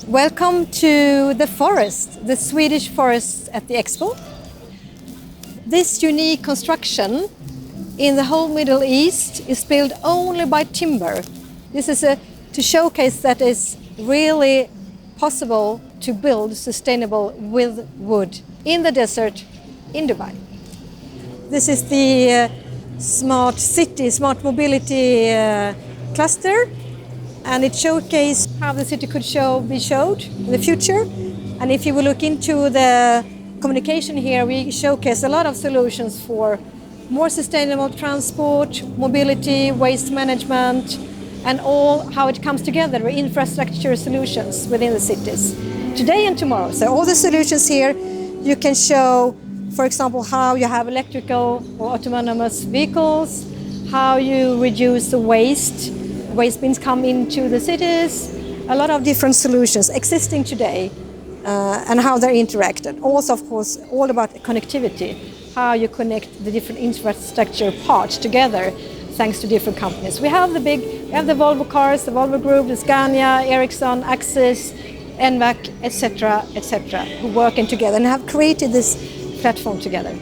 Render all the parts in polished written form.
Welcome to the forest, the Swedish forest at the Expo. This unique construction in the whole Middle East is built only by timber. This is to showcase that it's really possible to build sustainable with wood in the desert in Dubai. This is the smart city, smart mobility cluster, and it showcases how the city could be showed in the future. And if you will look into the communication here, we showcase a lot of solutions for more sustainable transport, mobility, waste management, and all how it comes together with infrastructure solutions within the cities, today and tomorrow. So all the solutions here, you can show, for example, how you have electrical or autonomous vehicles, how you reduce the waste bins come into the cities, a lot of different solutions existing today, and how they're interacted. Also, of course, all about connectivity, how you connect the different infrastructure parts together thanks to different companies. We have the Volvo cars, the Volvo Group, the Scania, Ericsson, Axis, NVAC, etc., who working together and have created this platform together.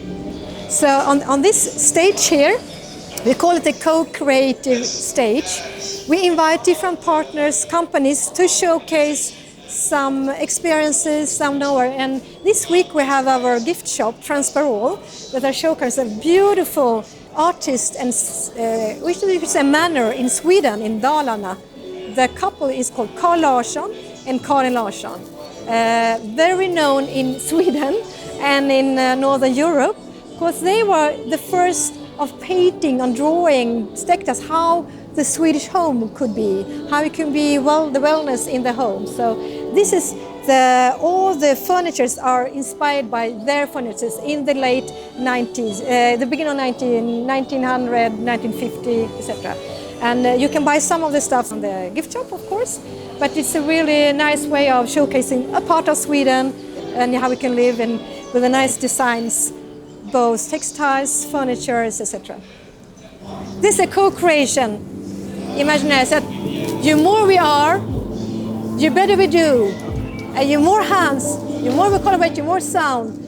So on this stage here, we call it the co-creative stage. We invite different partners, companies to showcase some experiences, some knowledge. And this week we have our gift shop, Transparol, that are showcasing a beautiful artist and we should say manor in Sweden, in Dalarna. The couple is called Carl Larsson and Karin Larsson. Very known in Sweden and in Northern Europe, because they were the first of painting and drawing us how the Swedish home could be, how it can be the wellness in the home. So this is all the furnitures are inspired by their furnitures in the late 90s, the beginning of 1900, 1950, etc. And you can buy some of the stuff from the gift shop, of course, but it's a really nice way of showcasing a part of Sweden and how we can live and with the nice designs, both textiles, furniture, etc. This is a co-creation. Imagine that the more we are, the better we do. And the more hands, the more we collaborate, the more sound,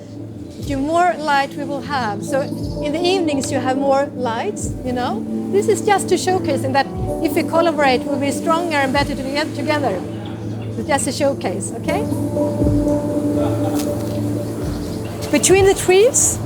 the more light we will have. So in the evenings you have more lights, you know. This is just to showcasing that if we collaborate, we'll be stronger and better together. It's just a showcase, okay? Between the trees,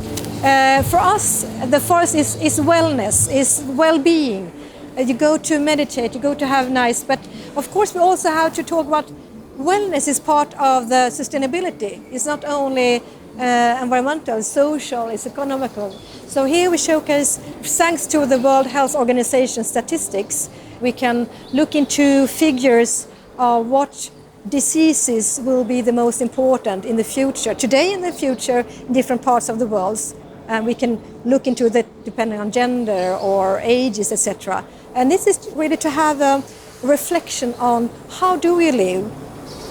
for us, the forest is wellness, is well-being. You go to meditate, you go to have nice, but of course we also have to talk about wellness is part of the sustainability. It's not only environmental, social, it's economical. So here we showcase, thanks to the World Health Organization statistics, we can look into figures of what diseases will be the most important in the future, today and in the future, in different parts of the world. And we can look into that depending on gender or ages, etc. And this is really to have a reflection on how do we live,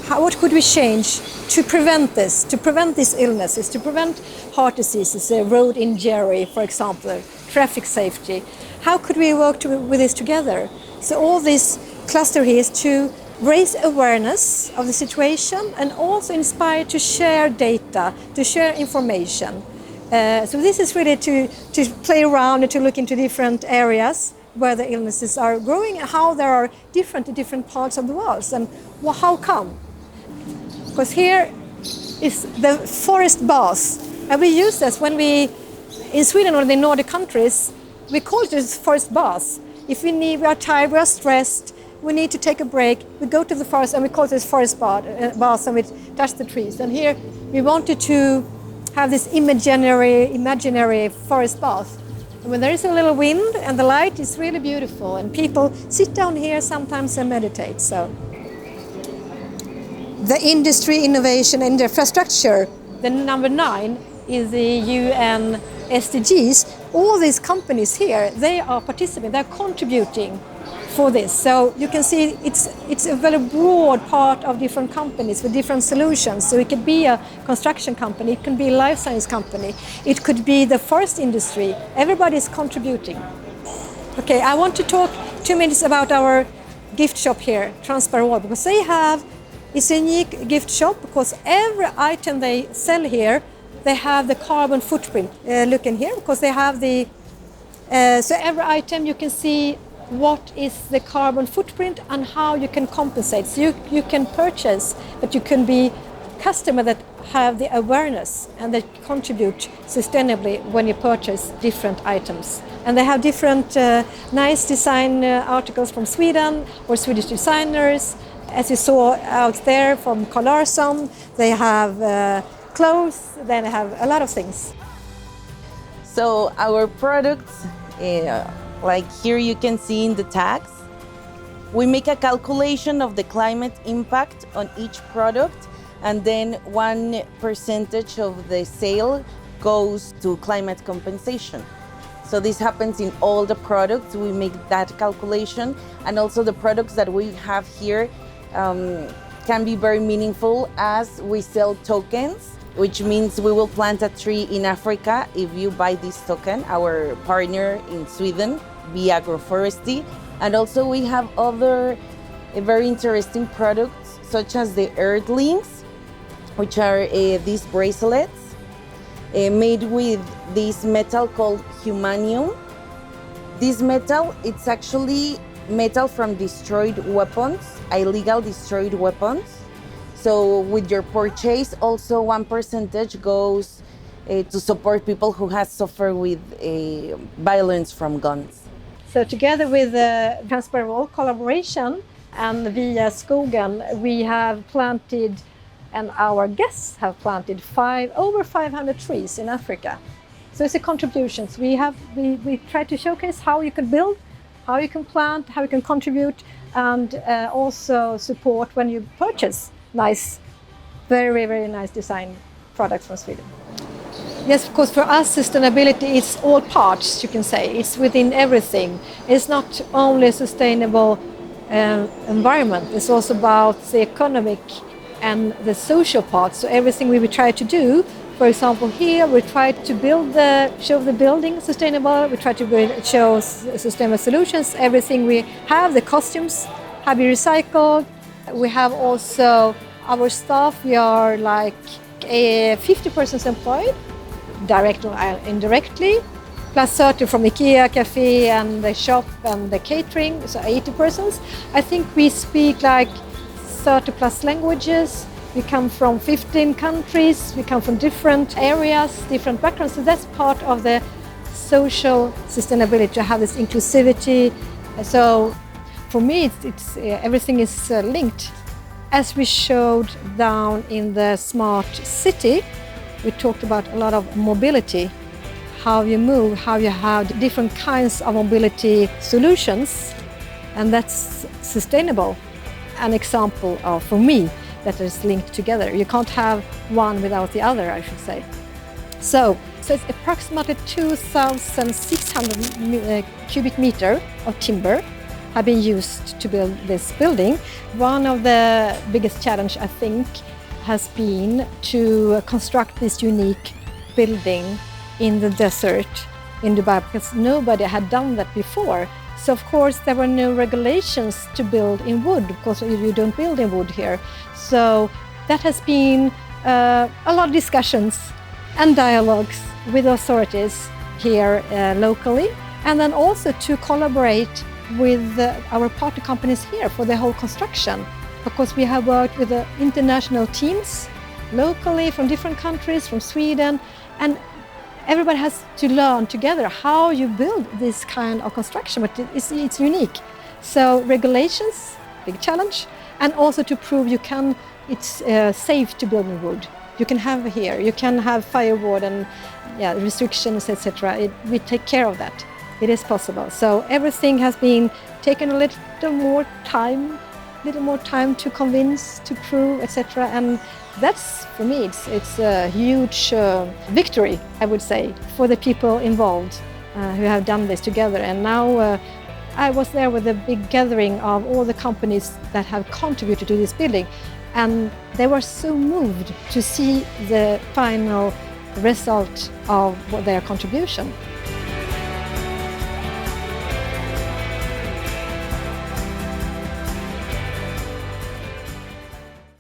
what could we change to prevent this, to prevent these illnesses, to prevent heart diseases, road injury, for example, traffic safety. How could we work with this together? So all this cluster here is to raise awareness of the situation and also inspire to share data, to share information. So this is really to play around and to look into different areas where the illnesses are growing and how there are different parts of the world. And how come? Because here is the forest bath. And we use this when in Sweden or the Nordic countries, we call it forest bath. If we are tired, we are stressed, we need to take a break, we go to the forest and we call this forest bath and we touch the trees. And here we wanted to have this imaginary forest bath. And when there is a little wind and the light is really beautiful and people sit down here sometimes and meditate. So the industry, innovation and infrastructure, the number 9 is the UN SDGs. All these companies here, they are participating, they're contributing for this. So you can see it's a very broad part of different companies with different solutions. So it could be a construction company, it could be a life science company, it could be the forest industry. Everybody is contributing. Okay, I want to talk 2 minutes about our gift shop here, Transparol, because they have It's a unique gift shop because every item they sell here, they have the carbon footprint. Look in here because they have the, so every item you can see what is the carbon footprint and how you can compensate. So you can purchase, but you can be customer that have the awareness and that contribute sustainably when you purchase different items. And they have different nice design articles from Sweden or Swedish designers. As you saw out there from Carl Larsson, they have clothes, then they have a lot of things. So our products, like here you can see in the tags, we make a calculation of the climate impact on each product, and then 1% of the sale goes to climate compensation. So this happens in all the products. We make that calculation, and also the products that we have here can be very meaningful as we sell tokens, which means we will plant a tree in Africa if you buy this token, our partner in Sweden, Be Agroforestry. And also we have other very interesting products such as the earthlings, which are these bracelets made with this metal called humanium. This metal, it's actually metal from destroyed weapons, illegal destroyed weapons. So with your purchase, also 1% goes to support people who have suffered with violence from guns. So together with the Transparent collaboration and via Skogen, we have planted, and our guests have planted over 500 trees in Africa. So it's a contribution. So we try to showcase how you can build, how you can plant, how you can contribute, and also support when you purchase nice, very, very nice design products from Sweden. Yes, because for us sustainability is all parts, you can say. It's within everything. It's not only a sustainable environment, it's also about the economic and the social parts. So everything we try to do, for example, here we try to show the building sustainable. We try to show sustainable solutions. Everything we have, the costumes, have been recycled. We have also our staff. We are like 50% employed, directly and indirectly, plus 30 from IKEA, cafe, and the shop and the catering. So 80 persons. I think we speak like 30 plus languages. We come from 15 countries, we come from different areas, different backgrounds. So that's part of the social sustainability, to have this inclusivity. So for me, everything is linked. As we showed down in the smart city, we talked about a lot of mobility, how you move, how you have different kinds of mobility solutions, and that's sustainable. An example of, for me, that is linked together. You can't have one without the other, I should say. So it's approximately 2,600 cubic meter of timber have been used to build this building. One of the biggest challenge, I think, has been to construct this unique building in the desert in Dubai, because nobody had done that before. So of course there were no regulations to build in wood, because you don't build in wood here. So that has been a lot of discussions and dialogues with authorities here locally, and then also to collaborate with our partner companies here for the whole construction, because we have worked with the international teams locally from different countries, from Sweden, and everybody has to learn together how you build this kind of construction, but it's unique. So regulations, big challenge, and also to prove it's safe to build in wood. You can have here, you can have firewood and restrictions, etc. We take care of that. It is possible. So everything has been taken a little more time to convince, to prove, etc. And that's, for me, it's a huge victory, I would say, for the people involved who have done this together. And now I was there with a big gathering of all the companies that have contributed to this building, and they were so moved to see the final result of their contribution.